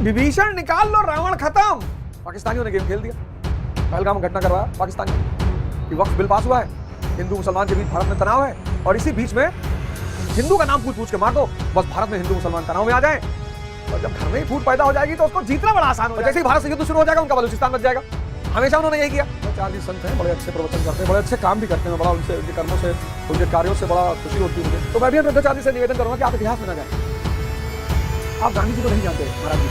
विभीषण निकाल लो, रावण खत्म। पाकिस्तानियों ने गेम खेल दिया, पहलगाम में घटना करवाया पाकिस्तानियों। वक्त बिल पास हुआ है, हिंदू मुसलमान के बीच भारत में तनाव है, और इसी बीच में हिंदू का नाम पूछ के मार दो, बस भारत में हिंदू मुसलमान तनाव में आ जाए। और जब घर में ही फूट पैदा हो जाएगी तो उसको जीतना बड़ा आसान हो जाएगा। जैसे ही भारत से युद्ध शुरू हो जाएगा, उनका बलूचिस्तान बच जाएगा। हमेशा उन्होंने यही किया। चार जी संत हैं, बड़े अच्छे प्रवचन करते हैं, बड़े अच्छे काम भी करते हैं, बड़ा उनसे, उनके कर्मों से, उनके कार्यों से बड़ा खुशी होती है मुझे। तो मैं भी वृद्धाचार्य से निवेदन करूंगा कि आप इतिहास में ना जाए। आप गांधी जी को नहीं जानते महाराज जी।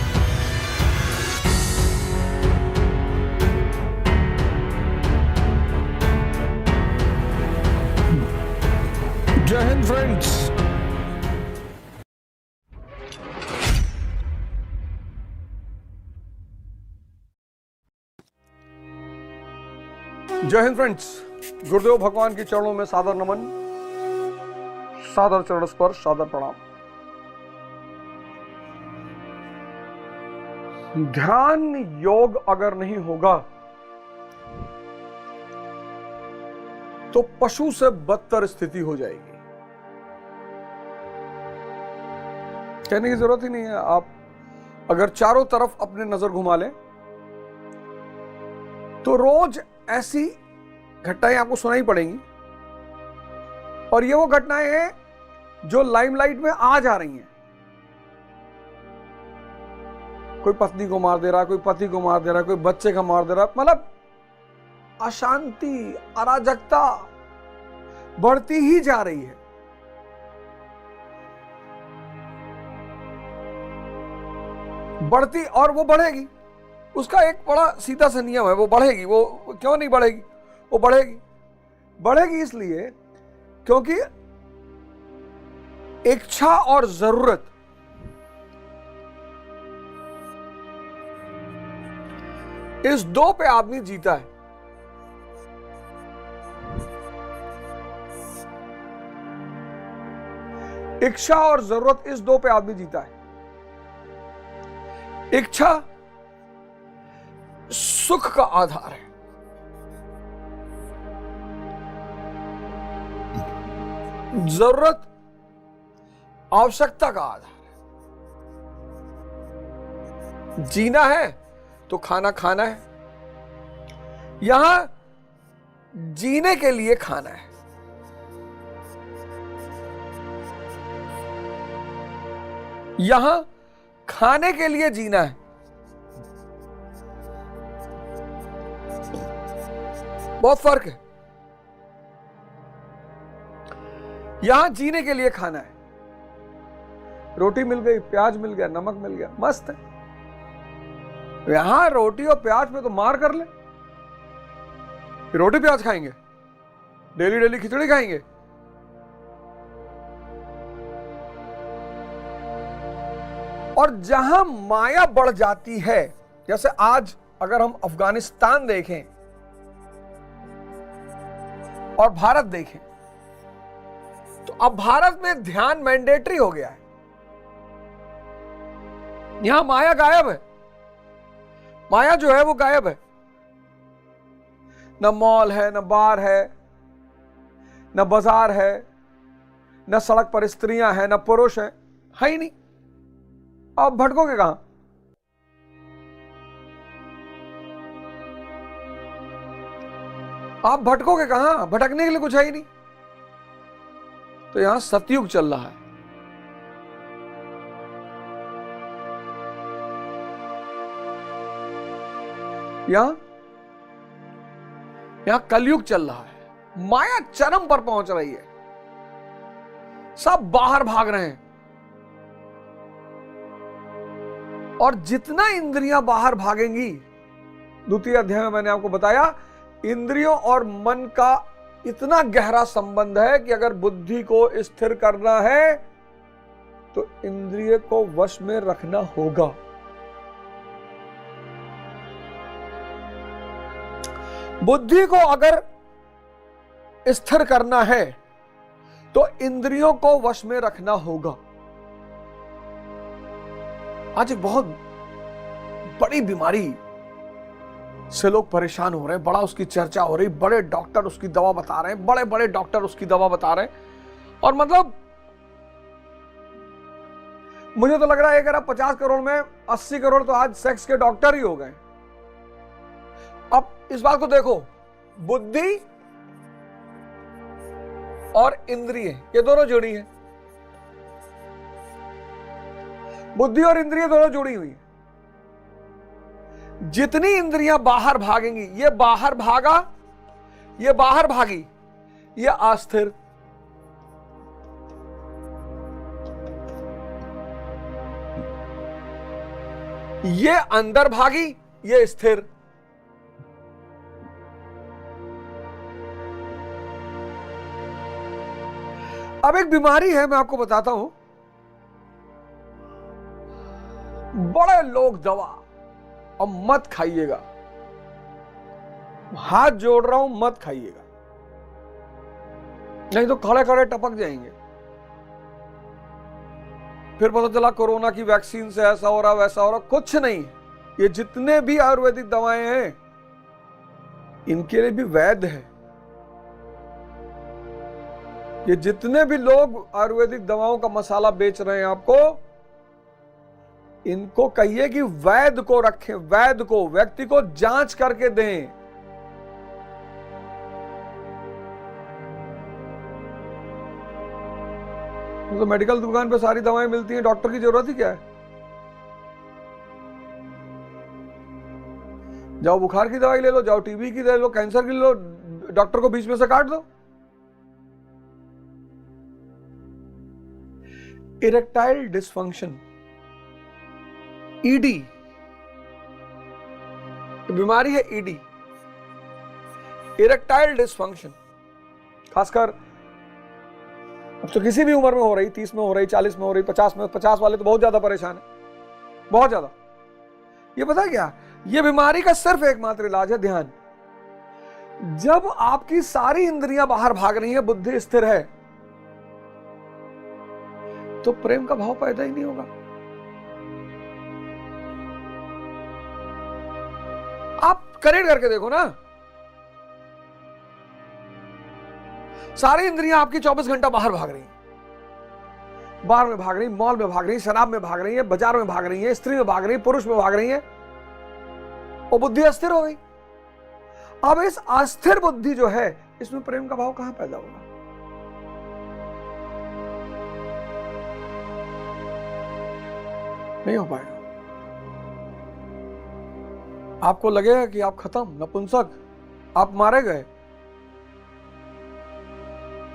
जय हिंद फ्रेंड्स। जय हिंद फ्रेंड्स। गुरुदेव भगवान के चरणों में सादर नमन, सादर चरण स्पर्श, सादर प्रणाम। ध्यान योग अगर नहीं होगा तो पशु से बदतर स्थिति हो जाएगी। कहने की जरूरत ही नहीं है। आप अगर चारों तरफ अपने नजर घुमा लें तो रोज ऐसी घटनाएं आपको सुनाई पड़ेंगी, और ये वो घटनाएं हैं जो लाइमलाइट में आ जा रही हैं। कोई पत्नी को मार दे रहा है, कोई पति को मार दे रहा है, कोई बच्चे का मार दे रहा है। मतलब अशांति, अराजकता बढ़ती ही जा रही है। बढ़ती, और वो बढ़ेगी। उसका एक बड़ा सीधा सा नियम है, वो बढ़ेगी। वो क्यों नहीं बढ़ेगी? वो बढ़ेगी। बढ़ेगी इसलिए क्योंकि इच्छा और जरूरत इस दो पे आदमी जीता है। इच्छा और जरूरत, इस दो पे आदमी जीता है। इच्छा सुख का आधार है, जरूरत आवश्यकता का आधार है। जीना है तो खाना खाना है। यहां जीने के लिए खाना है, यहां खाने के लिए जीना है। बहुत फर्क है। यहां जीने के लिए खाना है, रोटी मिल गई, प्याज मिल गया, नमक मिल गया, मस्त है। यहां रोटी और प्याज में तो मार कर ले। रोटी प्याज खाएंगे, डेली डेली खिचड़ी खाएंगे। और जहां माया बढ़ जाती है, जैसे आज अगर हम अफगानिस्तान देखें और भारत देखें, तो अब भारत में ध्यान मैंडेटरी हो गया है। यहां माया गायब है। माया जो है वो गायब है। न मॉल है, न बार है, न बाजार है, न सड़क पर स्त्रियां हैं, न पुरुष हैं, है ही नहीं। आप भटकोगे कहां? आप भटकोगे कहां? भटकने के लिए कुछ है ही नहीं। तो यहां सतयुग चल रहा है। यहां कलयुग चल रहा है। माया चरम पर पहुंच रही है। सब बाहर भाग रहे हैं, और जितना इंद्रियां बाहर भागेंगी, द्वितीय अध्याय में मैंने आपको बताया, इंद्रियों और मन का इतना गहरा संबंध है कि अगर बुद्धि को स्थिर करना है तो इंद्रिय को वश में रखना होगा। बुद्धि को अगर स्थिर करना है तो इंद्रियों को वश में रखना होगा। आज एक बहुत बड़ी बीमारी से लोग परेशान हो रहे हैं, बड़ा उसकी चर्चा हो रही, बड़े डॉक्टर उसकी दवा बता रहे हैं, बड़े बड़े डॉक्टर उसकी दवा बता रहे हैं। और मतलब मुझे तो लग रहा है अगर आप 50 करोड़ में 80 करोड़ तो आज सेक्स के डॉक्टर ही हो गए। अब इस बात को देखो, बुद्धि और इंद्रिय ये दोनों जुड़ी हैं। बुद्धि और इंद्रिय दोनों जुड़ी हुई हैं। जितनी इंद्रियां बाहर भागेंगी, ये बाहर भागा, ये बाहर भागी, ये अस्थिर। ये अंदर भागी, ये स्थिर। अब एक बीमारी है, मैं आपको बताता हूं। बड़े लोग दवा, और मत खाइएगा, हाथ जोड़ रहा हूं, मत खाइएगा, नहीं तो खड़े खड़े टपक जाएंगे। फिर पता चला कोरोना की वैक्सीन से ऐसा हो रहा वैसा हो रहा। कुछ नहीं, ये जितने भी आयुर्वेदिक दवाएं हैं इनके लिए भी वैध है। ये जितने भी लोग आयुर्वेदिक दवाओं का मसाला बेच रहे हैं आपको, इनको कहिए कि वैध को रखें, वैध को, व्यक्ति को जांच करके दें। तो मेडिकल दुकान पे सारी दवाएं मिलती हैं, डॉक्टर की जरूरत ही क्या है? जाओ बुखार की दवाई ले लो, जाओ टीबी की ले लो, कैंसर की ले लो, डॉक्टर को बीच में से काट दो। इरेक्टाइल डिसफंक्शन, ईडी बीमारी है, ईडी, इरेक्टाइल डिसफंक्शन। खासकर अब तो किसी भी उम्र में हो रही, 30 में हो रही, 40 में हो रही, 50 में। 50 वाले तो बहुत ज्यादा परेशान है, बहुत ज्यादा। ये पता है क्या, ये बीमारी का सिर्फ एकमात्र इलाज है ध्यान। जब आपकी सारी इंद्रियां बाहर भाग रही है, बुद्धि स्थिर है, तो प्रेम का भाव पैदा ही नहीं होगा। आप कनेक्ट करके देखो ना, सारी इंद्रियां आपकी 24 घंटा बाहर भाग रही हैं, बाहर में भाग रही, मॉल में भाग रही, शराब में भाग रही है, बाजार में भाग रही है, स्त्री में भाग रही, पुरुष में भाग रही है, और बुद्धि अस्थिर हो गई। अब इस अस्थिर बुद्धि जो है, इसमें प्रेम का भाव कहां पैदा होगा? नहीं हो पाएगा। आपको लगेगा कि आप खत्म, नपुंसक, आप मारे गए,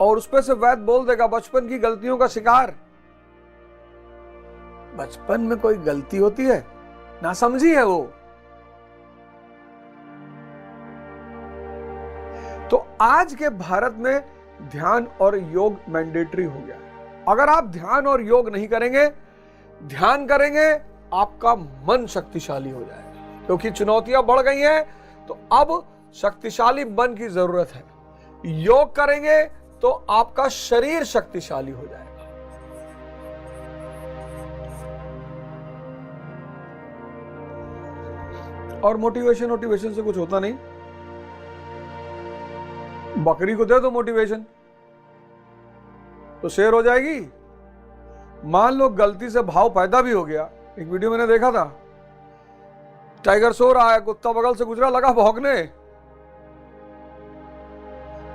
और उस पे से वैद बोल देगा बचपन की गलतियों का शिकार। बचपन में कोई गलती होती है? ना समझी है वो। तो आज के भारत में ध्यान और योग मैंडेटरी हो गया है। अगर आप ध्यान और योग नहीं करेंगे, ध्यान करेंगे, आपका मन शक्तिशाली हो जाएगा, क्योंकि चुनौतियां बढ़ गई हैं, तो अब शक्तिशाली मन की जरूरत है। योग करेंगे तो आपका शरीर शक्तिशाली हो जाएगा। और मोटिवेशन से कुछ होता नहीं। बकरी को दे दो मोटिवेशन तो शेर हो जाएगी। मान लो गलती से भाव पैदा भी हो गया। एक वीडियो मैंने देखा था, टाइगर सो रहा है, कुत्ता बगल से गुजरा, लगा भौंकने,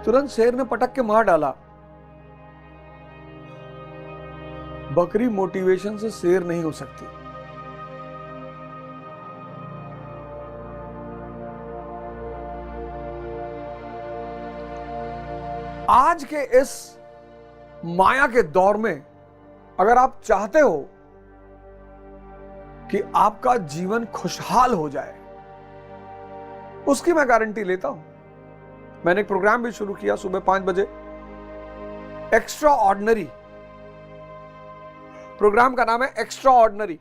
तुरंत शेर ने पटक के मार डाला। बकरी मोटिवेशन से शेर नहीं हो सकती। आज के इस माया के दौर में अगर आप चाहते हो कि आपका जीवन खुशहाल हो जाए, उसकी मैं गारंटी लेता हूं। मैंने एक प्रोग्राम भी शुरू किया सुबह 5 बजे, एक्स्ट्रा ऑर्डिनरी। प्रोग्राम का नाम है एक्स्ट्रा ऑर्डिनरी।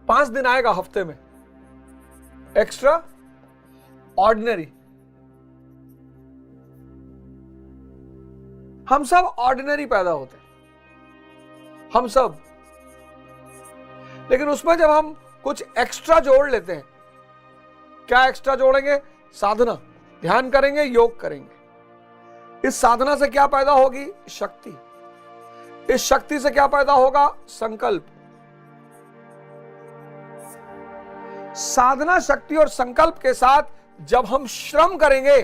5 दिन आएगा हफ्ते में, एक्स्ट्रा ऑर्डिनरी। हम सब ऑर्डिनरी पैदा होते हैं, हम सब, लेकिन उसमें जब हम कुछ एक्स्ट्रा जोड़ लेते हैं, क्या एक्स्ट्रा जोड़ेंगे? साधना, ध्यान करेंगे, योग करेंगे। इस साधना से क्या पैदा होगी? शक्ति। इस शक्ति से क्या पैदा होगा? संकल्प। साधना शक्ति और संकल्प के साथ जब हम श्रम करेंगे,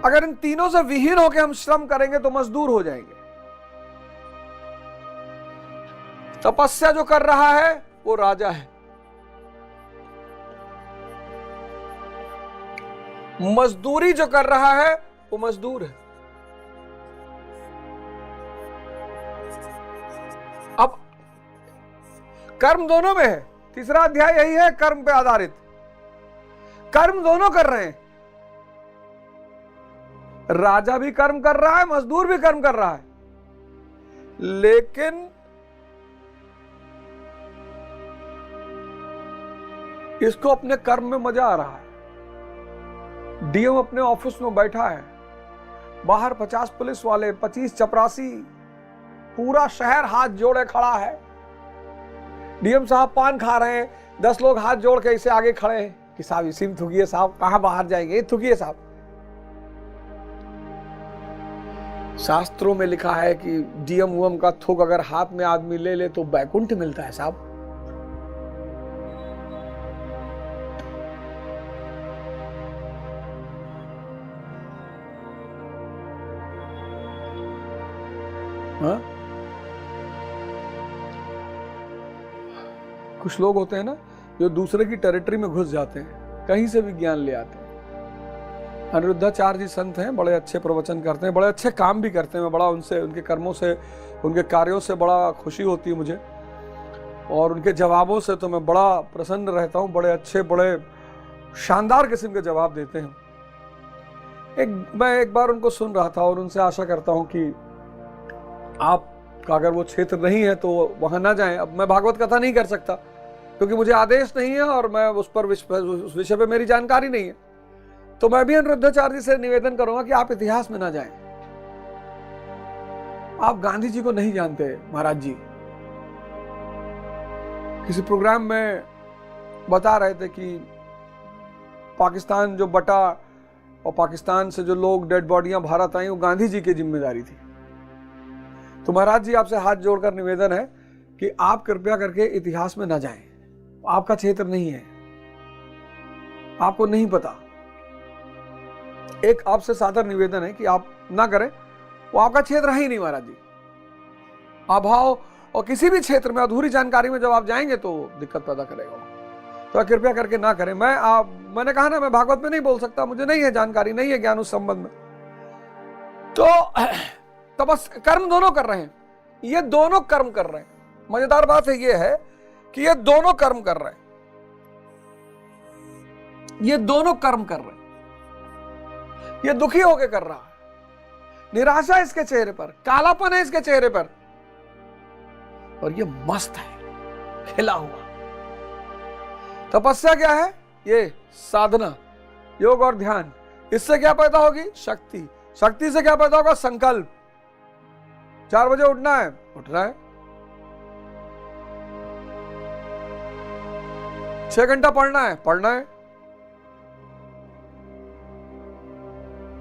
अगर इन तीनों से विहीन होकर हम श्रम करेंगे तो मजदूर हो जाएंगे। तपस्या जो कर रहा है वो राजा है, मजदूरी जो कर रहा है वो मजदूर है। अब कर्म दोनों में है, तीसरा अध्याय यही है, कर्म पे आधारित। कर्म दोनों कर रहे हैं, राजा भी कर्म कर रहा है, मजदूर भी कर्म कर रहा है, लेकिन इसको अपने कर्म में मजा आ रहा है। डीएम अपने ऑफिस में बैठा है, बाहर 50 पुलिस वाले, 25 चपरासी, पूरा शहर हाथ जोड़े खड़ा है। डीएम साहब पान खा रहे हैं, 10 लोग हाथ जोड़ के इसे आगे खड़े हैं कि साहब इसी में थूकिए, साहब कहां बाहर जाएंगे, थूकिए साहब। शास्त्रों में लिखा है कि डीएम उएम का थूक अगर हाथ में आदमी ले ले तो बैकुंठ मिलता है साहब। हाँ? कुछ लोग होते हैं ना जो दूसरे की टेरिटरी में घुस जाते हैं, कहीं से भी ज्ञान ले आते हैं। अनिरुद्धाचार्य जी संत हैं, बड़े अच्छे प्रवचन करते हैं, बड़े अच्छे काम भी करते हैं। मैं बड़ा उनसे, उनके कर्मों से, उनके कार्यों से बड़ा खुशी होती है मुझे, और उनके जवाबों से तो मैं बड़ा प्रसन्न रहता हूँ। बड़े अच्छे, बड़े शानदार किस्म के जवाब देते हैं। मैं एक बार उनको सुन रहा था और उनसे आशा करता हूँ कि आपका अगर वो क्षेत्र नहीं है तो वहां ना जाएं। अब मैं भागवत कथा नहीं कर सकता क्योंकि मुझे आदेश नहीं है और मैं उस विषय पे मेरी जानकारी नहीं है। तो मैं भी अनिरुद्धाचार्य जी से निवेदन करूंगा कि आप इतिहास में ना जाएं। आप गांधी जी को नहीं जानते महाराज जी। किसी प्रोग्राम में बता रहे थे कि पाकिस्तान जो बटा और पाकिस्तान से जो लोग डेड बॉडियां भारत आई वो गांधी जी की जिम्मेदारी थी। तो महाराज जी आपसे हाथ जोड़कर निवेदन है कि आप कृपया करके इतिहास में ना जाएं। आपका क्षेत्र नहीं है, आपको नहीं पता। एक आपसे सादर निवेदन है कि आप ना करें, वो आपका क्षेत्र है ही नहीं महाराज जी। अभाव और किसी भी क्षेत्र में अधूरी जानकारी में जब आप जाएंगे तो दिक्कत पैदा करेगा, तो कृपया करके ना करें। मैंने कहा ना, मैं भागवत में नहीं बोल सकता, मुझे नहीं है जानकारी, नहीं है ज्ञान उस संबंध में। तो बस कर्म दोनों कर रहे हैं, ये दोनों कर्म कर रहे हैं। मजेदार बात है ये है कि ये दोनों कर्म कर रहे हैं, ये दोनों कर्म कर रहे हैं। ये दुखी होकर कर रहा है, निराशा इसके चेहरे पर, कालापन है इसके चेहरे पर, और ये मस्त है, खिला हुआ। तपस्या क्या है? ये साधना, योग और ध्यान। इससे क्या पैदा होगी? शक्ति। शक्ति से क्या पैदा होगा? संकल्प। 4 बजे उठना है, उठ रहा है। 6 घंटा पढ़ना है, पढ़ना है।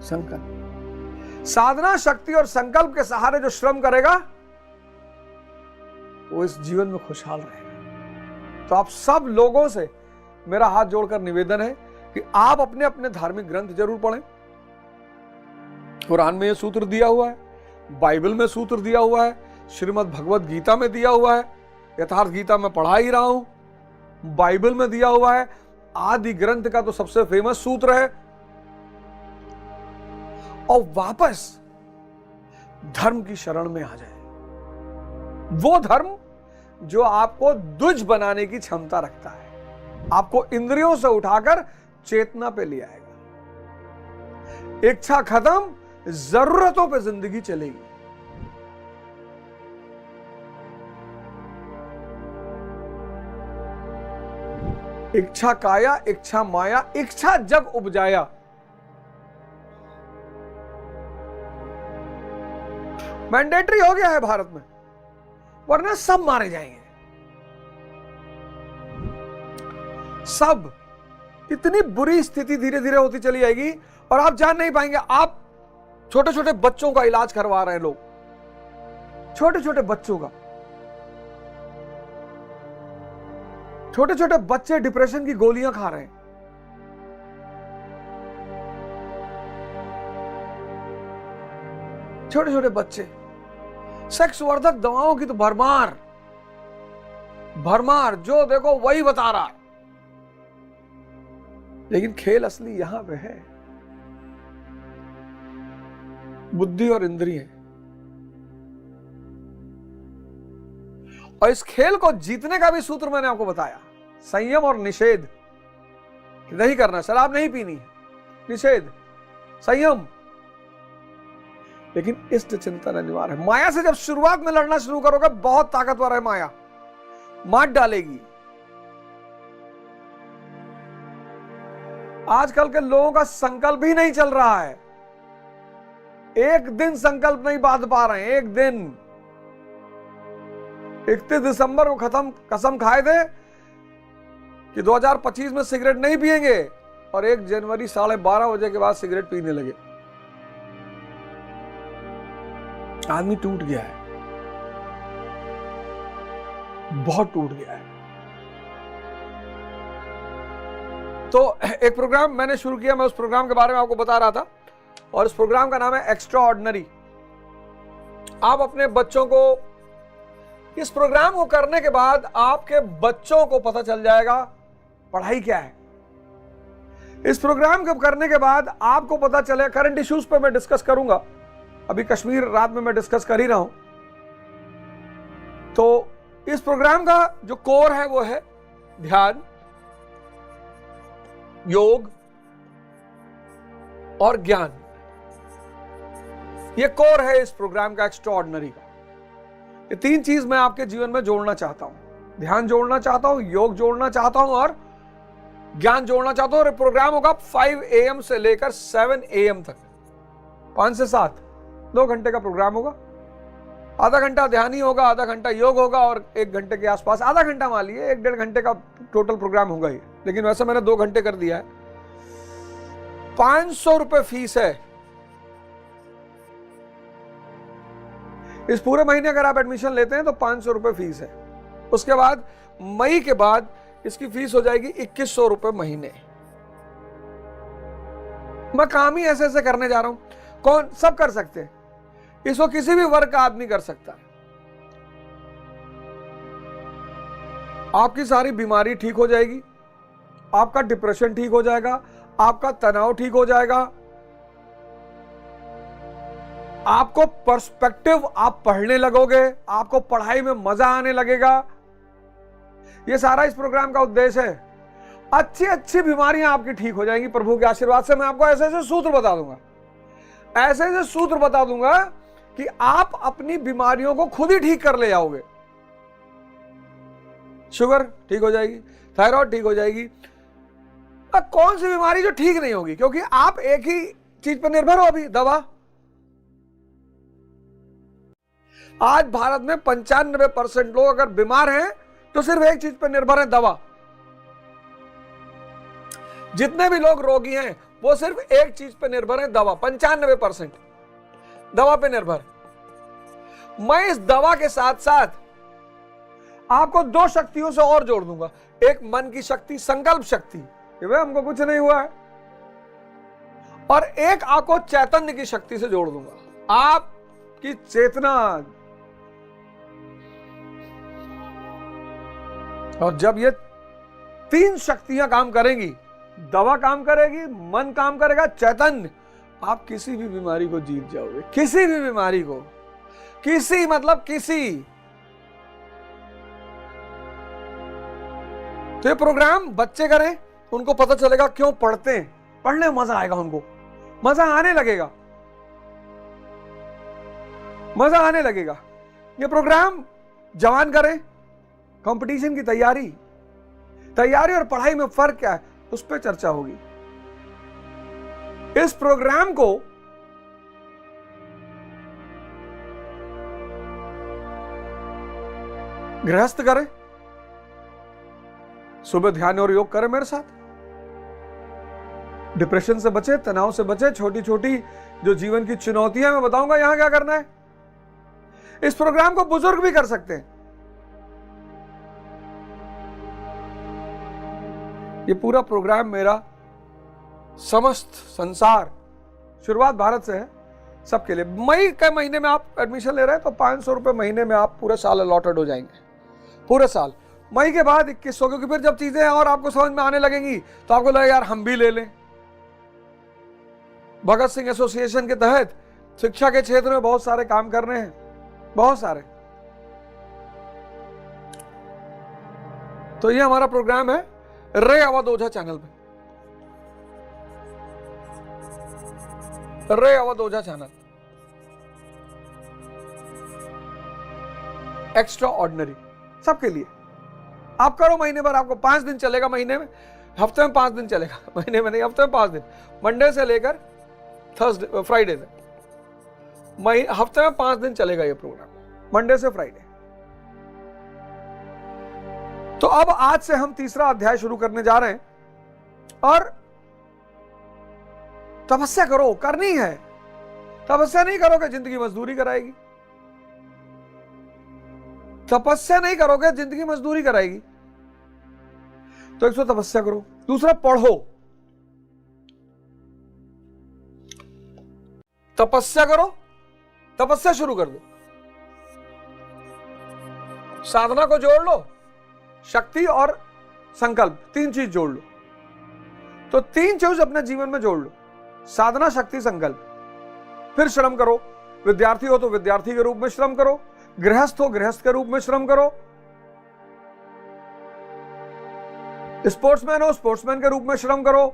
संकल्प, साधना, शक्ति और संकल्प के सहारे जो श्रम करेगा वो इस जीवन में खुशहाल रहेगा। तो आप सब लोगों से मेरा हाथ जोड़कर निवेदन है कि आप अपने अपने धार्मिक ग्रंथ जरूर पढ़ें। कुरान में यह सूत्र दिया हुआ है, बाइबल में सूत्र दिया हुआ है, श्रीमद् भगवत गीता में दिया हुआ है, यथार्थ गीता में पढ़ा ही रहा हूं, बाइबल में दिया हुआ है, आदि ग्रंथ का तो सबसे फेमस सूत्र है। और वापस धर्म की शरण में आ जाए, वो धर्म जो आपको द्विज बनाने की क्षमता रखता है, आपको इंद्रियों से उठाकर चेतना पे ले आएगा। इच्छा खत्म, जरूरतों पे जिंदगी चलेगी। इच्छा काया, इच्छा माया, इच्छा जग उपजाया। मैंडेटरी हो गया है भारत में, वरना सब मारे जाएंगे। सब। इतनी बुरी स्थिति धीरे धीरे होती चली जाएगी और आप जान नहीं पाएंगे। आप छोटे छोटे बच्चों का इलाज करवा रहे हैं लोग, छोटे छोटे बच्चों का। छोटे छोटे बच्चे डिप्रेशन की गोलियां खा रहे हैं। छोटे छोटे बच्चे, सेक्स वर्धक दवाओं की तो भरमार भरमार, जो देखो वही बता रहा है। लेकिन खेल असली यहां पे है, बुद्धि और इंद्रिय। और इस खेल को जीतने का भी सूत्र मैंने आपको बताया, संयम और निषेध। नहीं करना, शराब नहीं पीनी, निषेध, संयम। लेकिन इष्ट चिंतन अनिवार्य है। माया से जब शुरुआत में लड़ना शुरू करोगे, बहुत ताकतवर है माया, मार डालेगी। आजकल के लोगों का संकल्प ही नहीं चल रहा है, एक दिन संकल्प नहीं बांध पा रहे हैं। एक दिन 31 दिसंबर को खत्म कसम खाए थे कि 2025 में सिगरेट नहीं पिएंगे, और 1 जनवरी 12:30 बजे के बाद सिगरेट पीने लगे। आदमी टूट गया है, बहुत टूट गया है। तो एक प्रोग्राम मैंने शुरू किया, मैं उस प्रोग्राम के बारे में आपको बता रहा था, और इस प्रोग्राम का नाम है एक्स्ट्रा ऑर्डिनरी। आप अपने बच्चों को, इस प्रोग्राम को करने के बाद आपके बच्चों को पता चल जाएगा पढ़ाई क्या है। इस प्रोग्राम को करने के बाद आपको पता चले, करंट इश्यूज पे मैं डिस्कस करूंगा, अभी कश्मीर रात में मैं डिस्कस कर ही रहा हूं। तो इस प्रोग्राम का जो कोर है वो है ध्यान, योग और ज्ञान। ये कोर है इस प्रोग्राम का, एक्स्ट्रा ऑर्डिनरी का। ये 3 चीज मैं आपके जीवन में जोड़ना चाहता हूं। ध्यान जोड़ना चाहता हूं, योग जोड़ना चाहता हूं और ज्ञान जोड़ना चाहता हूं। और ये प्रोग्राम होगा 5 AM से लेकर 7 AM तक, 5 से 7, 2 घंटे का प्रोग्राम होगा। आधा घंटा ध्यान ही होगा, आधा घंटा योग होगा, और 1 घंटे के आसपास, आधा घंटा मान लिए 1-1.5 घंटे का टोटल प्रोग्राम होगा ही। लेकिन वैसे मैंने 2 घंटे कर दिया है। 500 रुपए फीस है। इस पूरे महीने अगर आप एडमिशन लेते हैं तो 500 रुपए फीस है। उसके बाद मई के बाद इसकी फीस हो जाएगी 2100 रुपए महीने। मैं काम ही ऐसे ऐसे करने जा रहा हूं, कौन सब कर सकते हैं, इसको किसी भी वर्ग का आदमी कर सकता है। आपकी सारी बीमारी ठीक हो जाएगी, आपका डिप्रेशन ठीक हो जाएगा, आपका तनाव ठीक हो जाएगा, आपको पर्सपेक्टिव, आप पढ़ने लगोगे, आपको पढ़ाई में मजा आने लगेगा। ये सारा इस प्रोग्राम का उद्देश्य है। अच्छी अच्छी बीमारियां आपकी ठीक हो जाएंगी प्रभु के आशीर्वाद से। मैं आपको ऐसे ऐसे सूत्र बता दूंगा, ऐसे ऐसे सूत्र बता दूंगा कि आप अपनी बीमारियों को खुद ही ठीक कर ले जाओगे। शुगर ठीक हो जाएगी, थायराइड ठीक हो जाएगी। अब कौन सी बीमारी जो ठीक नहीं होगी, क्योंकि आप एक ही चीज पर निर्भर हो अभी, दवा। आज भारत में 95% लोग अगर बीमार हैं तो सिर्फ एक चीज पर निर्भर है, दवा। जितने भी लोग रोगी हैं वो सिर्फ एक चीज पर निर्भर है, दवा। 95% दवा पे निर्भर। मैं इस दवा के साथ साथ आपको 2 शक्तियों से और जोड़ दूंगा। एक मन की शक्ति, संकल्प शक्ति, कि भाई हमको कुछ नहीं हुआ है, और एक आपको चैतन्य की शक्ति से जोड़ दूंगा। आपकी चेतना, और जब ये 3 शक्तियां काम करेंगी, दवा काम करेगी, मन काम करेगा, चैतन्य, आप किसी भी बीमारी को जीत जाओगे। किसी भी बीमारी को, किसी मतलब किसी। तो ये प्रोग्राम बच्चे करें, उनको पता चलेगा क्यों पढ़ते हैं, पढ़ने में मजा आएगा, उनको मजा आने लगेगा, मजा आने लगेगा। ये प्रोग्राम जवान करें, कंपटीशन की तैयारी और पढ़ाई में फर्क क्या है उस पर चर्चा होगी। इस प्रोग्राम को गृहस्थ करें, सुबह ध्यान और योग करें मेरे साथ, डिप्रेशन से बचे, तनाव से बचे, छोटी छोटी जो जीवन की चुनौतियां मैं बताऊंगा यहां क्या करना है। इस प्रोग्राम को बुजुर्ग भी कर सकते हैं। ये पूरा प्रोग्राम मेरा समस्त संसार, शुरुआत भारत से है, सबके लिए। मई के महीने में आप एडमिशन ले रहे हैं तो 500 रुपए महीने में आप पूरे साल अलॉटेड हो जाएंगे, पूरे साल। मई के बाद 2100, क्योंकि फिर जब चीजें और आपको समझ में आने लगेंगी तो आपको लगेगा यार हम भी ले लें। भगत सिंह एसोसिएशन के तहत शिक्षा के क्षेत्र में बहुत सारे काम कर रहे हैं, बहुत सारे। तो ये हमारा प्रोग्राम है रे अवध ओझा चैनल पे, रे अवध ओझा चैनल। एक्स्ट्रा ऑर्डिनरी सबके लिए। आप करो महीने भर, आपको 5 दिन चलेगा महीने में, हफ्ते में 5 दिन चलेगा, महीने में नहीं, हफ्ते में 5 दिन, मंडे से लेकर थर्सडे फ्राइडे तक, हफ्ते में 5 दिन चलेगा ये प्रोग्राम, मंडे से फ्राइडे। तो अब आज से हम तीसरा अध्याय शुरू करने जा रहे हैं। और तपस्या करो, करनी है। तपस्या नहीं करोगे जिंदगी मजदूरी कराएगी, तपस्या नहीं करोगे जिंदगी मजदूरी कराएगी। तो एक तो तपस्या करो, दूसरा पढ़ो। तपस्या करो, तपस्या शुरू कर दो, साधना को जोड़ लो, शक्ति और संकल्प 3 चीज जोड़ लो। तो 3 चीज अपने जीवन में जोड़ लो, साधना, शक्ति, संकल्प। फिर श्रम करो, विद्यार्थी हो तो विद्यार्थी के रूप में श्रम करो, गृहस्थ हो गृहस्थ के रूप में श्रम करो, स्पोर्ट्समैन हो स्पोर्ट्समैन के रूप में श्रम करो।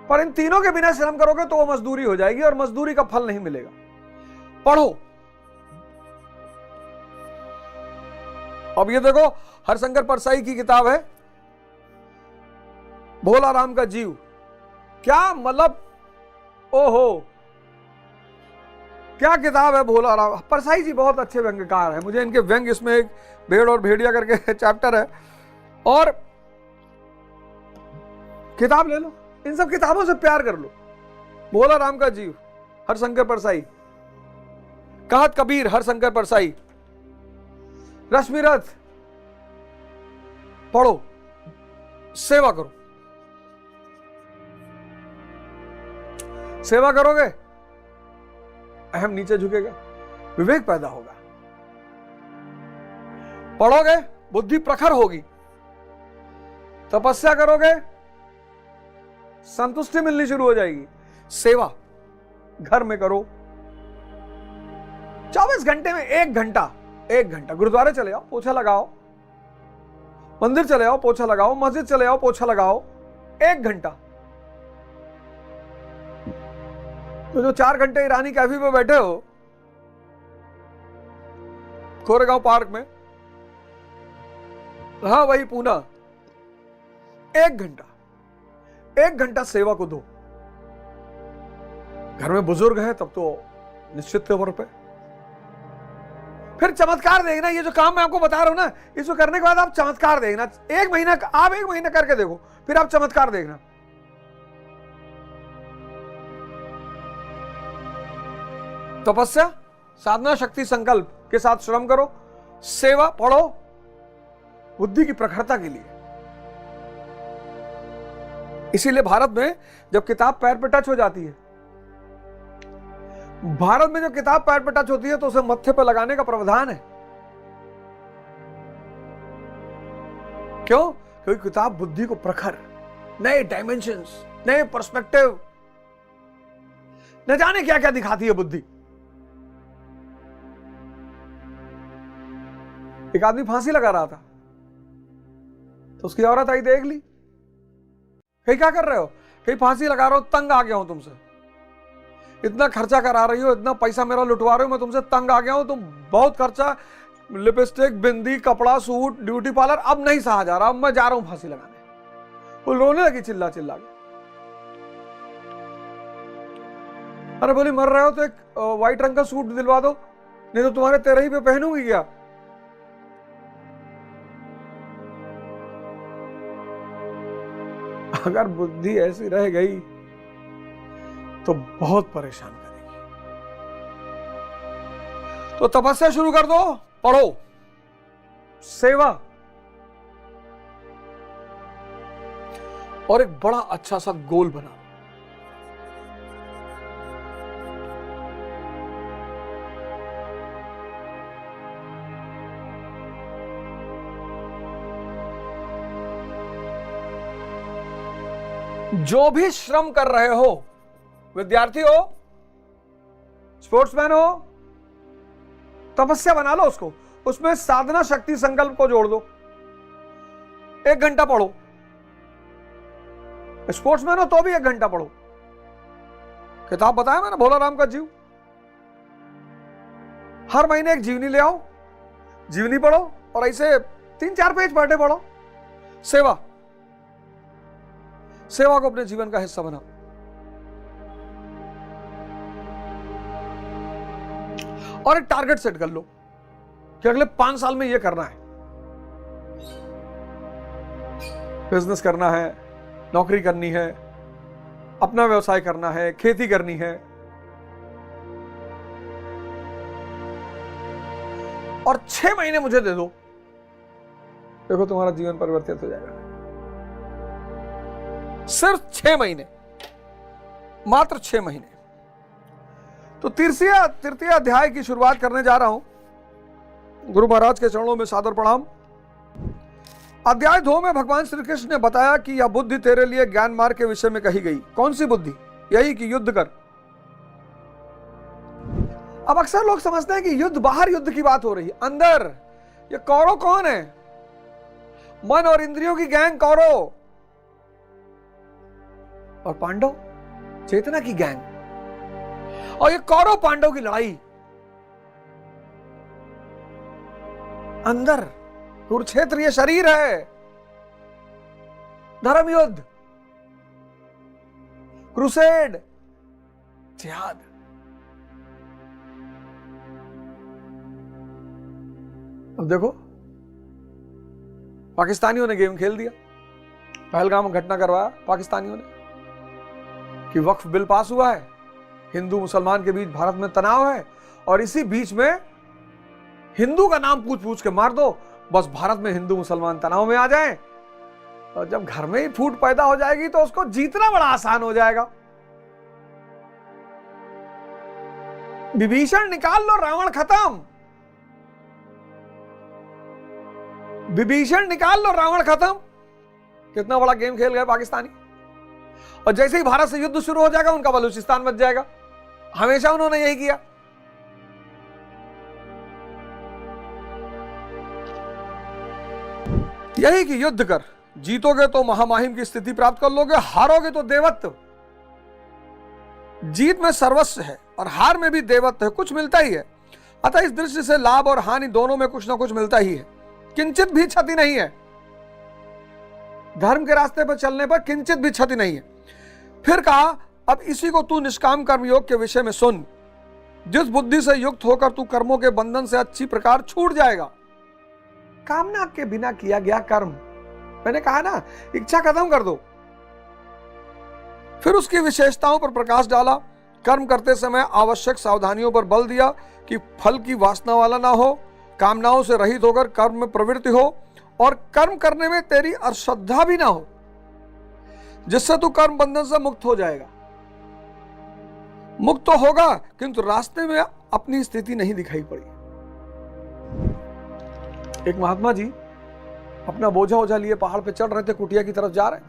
पर इन तीनों के बिना श्रम करोगे तो वो मजदूरी हो जाएगी और मजदूरी का फल नहीं मिलेगा। पढ़ो। अब ये देखो, हरशंकर परसाई की किताब है भोला राम का जीव। क्या मतलब, ओहो क्या किताब है भोला राम। परसाई जी बहुत अच्छे व्यंग्यकार हैं, मुझे इनके व्यंग्य, इसमें एक भेड़ और भेड़िया करके चैप्टर है। और किताब ले लो, इन सब किताबों से प्यार कर लो। भोला राम का जीव, हरशंकर परसाई। कहत कबीर, हरशंकर परसाई। रश्मिरथ पढ़ो, सेवा करो। सेवा करोगे, अहम नीचे झुकेगा, विवेक पैदा होगा। पढ़ोगे, बुद्धि प्रखर होगी। तपस्या करोगे, संतुष्टि मिलनी शुरू हो जाएगी। सेवा घर में करो, 24 घंटे में 1 घंटा, 1 घंटा गुरुद्वारे चले जाओ, पोछा लगाओ, मंदिर चले जाओ, पोछा लगाओ, मस्जिद चले जाओ, पोछा लगाओ, 1 घंटा। तो जो 4 घंटे ईरानी कैफे पे बैठे हो कोरेगांव पार्क में, हाँ वही पूना, 1 घंटा, 1 घंटा सेवा को दो। घर में बुजुर्ग है तब तो निश्चित तौर पे। फिर चमत्कार देखना, ये जो काम मैं आपको बता रहा हूं ना, इसको करने के बाद आप चमत्कार देखना। आप 1 महीना करके देखो, फिर आप चमत्कार देखना। तपस्या, साधना, शक्ति, संकल्प के साथ श्रम करो, सेवा, पढ़ो, बुद्धि की प्रखरता के लिए। इसीलिए भारत में जब किताब पैर पे टच हो जाती है, भारत में जब किताब पैर पे टच होती है तो उसे मत्थे पे लगाने का प्रावधान है। क्यों? क्योंकि किताब बुद्धि को प्रखर, नए डायमेंशंस, नए पर्सपेक्टिव, न जाने क्या क्या दिखाती है बुद्धि। एक आदमी फांसी लगा रहा था तो उसकी औरत आई, देख ली, कहीं क्या कर रहे हो? कहीं फांसी लगा रहा हो, तंग आ गया हूं तुमसे, इतना खर्चा करा रही हो, इतना पैसा मेरा लुटवा रहे हो, मैं तुमसे तंग आ गया हूं, तुम बहुत खर्चा, लिपस्टिक, बिंदी, कपड़ा, सूट, ब्यूटी पार्लर, अब नहीं सहा जा रहा, अब मैं जा रहा हूं फांसी लगाने। वो रोने लगी चिल्ला चिल्ला के। अरे बोली मर रहे हो तो एक व्हाइट रंग का सूट दिलवा दो, नहीं तो तुम्हारे तेरे ही पे पहनूंगी क्या। अगर बुद्धि ऐसी रह गई तो बहुत परेशान करेगी। तो तपस्या शुरू कर दो, पढ़ो, सेवा, और एक बड़ा अच्छा सा गोल बना। जो भी श्रम कर रहे हो, विद्यार्थी हो, स्पोर्ट्समैन हो, तपस्या बना लो उसको, उसमें साधना शक्ति संकल्प को जोड़ दो। 1 घंटा पढ़ो, स्पोर्ट्समैन हो तो भी 1 घंटा पढ़ो। किताब बताया मैंने, भोला राम का जीव। हर महीने एक जीवनी ले आओ, जीवनी पढ़ो, और ऐसे 3-4 पेज पढ़े पढ़ो। सेवा, सेवा को अपने जीवन का हिस्सा बनाओ। और एक टारगेट सेट कर लो कि अगले 5 साल में यह करना है। बिजनेस करना है, नौकरी करनी है, अपना व्यवसाय करना है, खेती करनी है, और 6 महीने मुझे दे दो, देखो तुम्हारा जीवन परिवर्तित हो जाएगा। सिर्फ 6 महीने, मात्र 6 महीने। तो तृतीय अध्याय की शुरुआत करने जा रहा हूं। गुरु महाराज के चरणों में सादर प्रणाम। अध्याय 2 में भगवान श्री कृष्ण ने बताया कि यह बुद्धि तेरे लिए ज्ञान मार्ग के विषय में कही गई। कौन सी बुद्धि? यही कि युद्ध कर। अब अक्सर लोग समझते हैं कि युद्ध, बाहर युद्ध की बात हो रही है, अंदर ये कौरव कौन है? मन और इंद्रियों की गैंग कौरव, और पांडव चेतना की गैंग। और ये कौरव पांडव की लड़ाई अंदर, कुरुक्षेत्र ये शरीर है, धर्म युद्ध, क्रूसेड, जिहाद। अब देखो, पाकिस्तानियों ने गेम खेल दिया, पहलगाम घटना करवाया पाकिस्तानियों ने कि वक्फ बिल पास हुआ है, हिंदू मुसलमान के बीच भारत में तनाव है, और इसी बीच में हिंदू का नाम पूछ पूछ के मार दो, बस भारत में हिंदू मुसलमान तनाव में आ जाएं। और जब घर में ही फूट पैदा हो जाएगी तो उसको जीतना बड़ा आसान हो जाएगा। विभीषण निकाल लो, रावण खत्म। विभीषण निकाल लो, रावण खत्म। कितना बड़ा गेम खेल गए पाकिस्तानी। और जैसे ही भारत से युद्ध शुरू हो जाएगा, उनका बलूचिस्तान बच जाएगा। हमेशा उन्होंने यही किया। यही कि युद्ध कर, जीतोगे तो महामहिम की स्थिति प्राप्त कर लोगे, हारोगे तो देवत्व। जीत में सर्वस्व है और हार में भी देवत्व है, कुछ मिलता ही है। अतः इस दृष्टि से लाभ और हानि दोनों में कुछ ना कुछ मिलता ही है, किंचित भी क्षति नहीं है। धर्म के रास्ते पर चलने पर किंचित भी क्षति नहीं है। फिर कहा, अब इसी को तू निष्काम कर्म योग के विषय में सुन। जिस बुद्धि से युक्त होकर तू कर्मों के बंधन से अच्छी प्रकार छूट जाएगा। कामना के बिना किया गया कर्म, मैंने कहा ना, इच्छा खत्म कर दो। फिर उसकी विशेषताओं पर प्रकाश डाला। कर्म करते समय आवश्यक सावधानियों पर बल दिया कि फल की वासना वाला ना हो, कामनाओं से रहित होकर कर्म में प्रवृत्ति हो, और कर्म करने में तेरी अश्रद्धा भी ना हो, जिससे तू कर्म बंधन से मुक्त हो जाएगा। मुक्त तो होगा, किंतु रास्ते में अपनी स्थिति नहीं दिखाई पड़ी। एक महात्मा जी अपना बोझा ओझा लिए पहाड़ पे चढ़ रहे थे, कुटिया की तरफ जा रहे थे।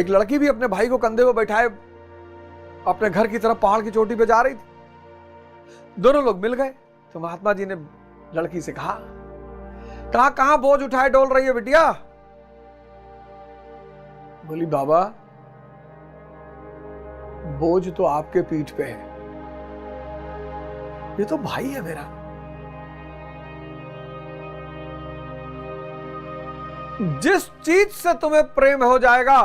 एक लड़की भी अपने भाई को कंधे पे बैठाए अपने घर की तरफ पहाड़ की चोटी पे जा रही थी। दोनों लोग मिल गए। तो महात्मा जी ने लड़की से कहा, कहां बोझ उठाए डोल रही है बिटिया? बोली, बाबा बोझ तो आपके पीठ पे है, ये तो भाई है मेरा। जिस चीज से तुम्हें प्रेम हो जाएगा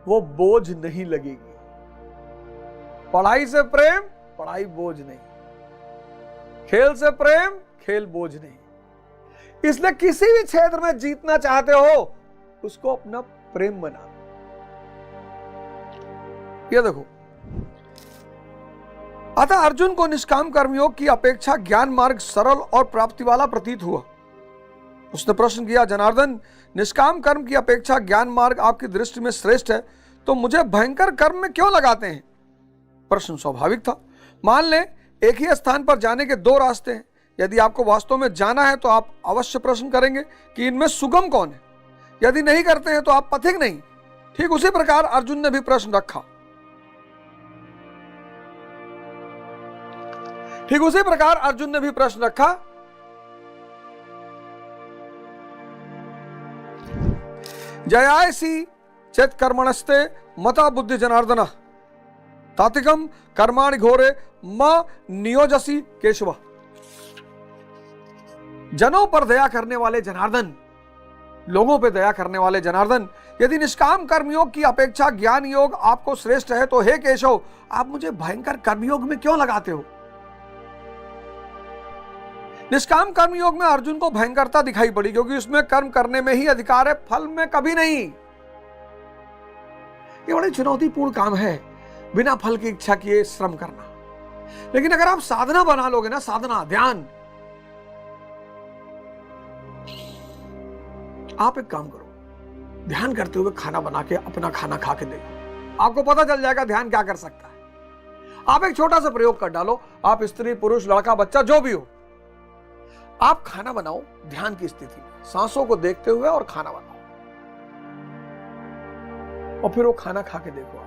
वो बोझ नहीं लगेगी। पढ़ाई से प्रेम, पढ़ाई बोझ नहीं। खेल से प्रेम, खेल बोझ नहीं। इसलिए किसी भी क्षेत्र में जीतना चाहते हो उसको अपना प्रेम बना लो। ये देखो, अतः अर्जुन को निष्काम कर्मयोग की अपेक्षा ज्ञान मार्ग सरल और प्राप्ति वाला प्रतीत हुआ। उसने प्रश्न किया, जनार्दन, निष्काम कर्म की अपेक्षा ज्ञान मार्ग आपकी दृष्टि में श्रेष्ठ है, तो मुझे भयंकर कर्म में क्यों लगाते हैं? प्रश्न स्वाभाविक था। मान लें एक ही स्थान पर जाने के दो रास्ते हैं। यदि आपको वास्तव में जाना है तो आप अवश्य प्रश्न करेंगे कि इनमें सुगम कौन है। यदि नहीं करते हैं तो आप पथिक नहीं। ठीक उसी प्रकार अर्जुन ने भी प्रश्न रखा। जयासी चेत कर्मणस्ते मता बुद्धि जनार्दन तातिकम कर्माणि घोरे म नियोजसी केशव। जनों पर दया करने वाले जनार्दन, लोगों पर दया करने वाले जनार्दन, यदि निष्काम कर्मयोग की अपेक्षा ज्ञान योग आपको श्रेष्ठ है तो हे केशव, आप मुझे भयंकर कर्मयोग में क्यों लगाते हो? निष्काम कर्मयोग में अर्जुन को भयंकरता दिखाई पड़ी, क्योंकि उसमें कर्म करने में ही अधिकार है, फल में कभी नहीं। ये बड़ी चुनौतीपूर्ण काम है, बिना फल की इच्छा किए श्रम करना। लेकिन अगर आप साधना बना लोगे ना, साधना, ध्यान, आप एक काम करो, ध्यान करते हुए खाना बना के अपना खाना खा के देखो, आपको पता चल जाएगा ध्यान क्या कर सकता है। आप एक छोटा सा प्रयोग कर डालो, आप स्त्री, पुरुष, लड़का, बच्चा, जो भी हो, आप खाना बनाओ ध्यान की स्थिति में, सांसों को देखते हुए, और खाना बनाओ, और फिर वो खाना खा के देखो। आप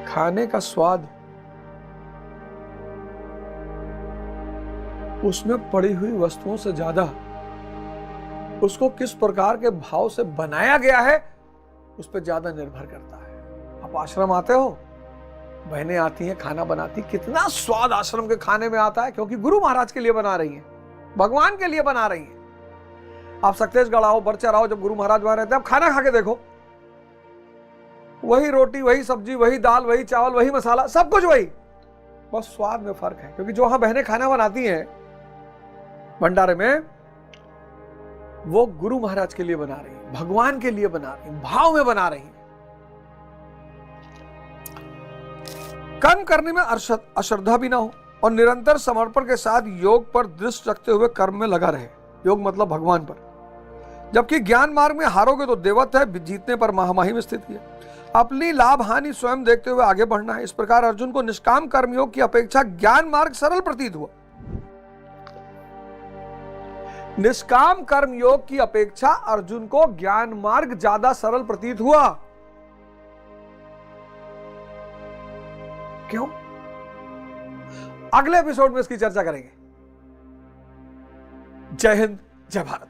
खाने का स्वाद उसमें पड़ी हुई वस्तुओं से ज्यादा उसको किस प्रकार के भाव से बनाया गया है उस पर ज्यादा निर्भर करता है। आप आश्रम आते हो, बहनें आती हैं, खाना बनाती, कितना स्वाद आश्रम के खाने में आता है, क्योंकि गुरु महाराज के लिए बना रही हैं, भगवान के लिए बना रही हैं। आप सक्तेशगढ़ आओ, बरचर आओ, जब गुरु महाराज वहां रहते हैं, आप खाना खा के देखो, वही रोटी, वही सब्जी, वही दाल, वही चावल, वही मसाला, सब कुछ वही, बस स्वाद में फर्क है। क्योंकि जो वहां बहनें खाना बनाती हैं भंडारे में, वो गुरु महाराज के लिए बना रही है, भगवान के लिए बना रही है, भाव में बना रही है। कर्म करने में अश्रद्धा भी ना हो, और निरंतर समर्पण के साथ योग पर दृष्टि रखते हुए कर्म में लगा रहे। योग मतलब भगवान पर। जबकि ज्ञान मार्ग में हारोगे तो देवत्व है, जीतने पर महामाही में स्थिति है। अपनी लाभ हानि स्वयं देखते हुए आगे बढ़ना है। इस प्रकार अर्जुन को निष्काम कर्मयोग की अपेक्षा ज्ञान मार्ग सरल प्रतीत हुआ। निष्काम कर्मयोग की अपेक्षा अर्जुन को ज्ञान मार्ग ज्यादा सरल प्रतीत हुआ। क्यों? अगले एपिसोड में इसकी चर्चा करेंगे। जय हिंद, जय भारत।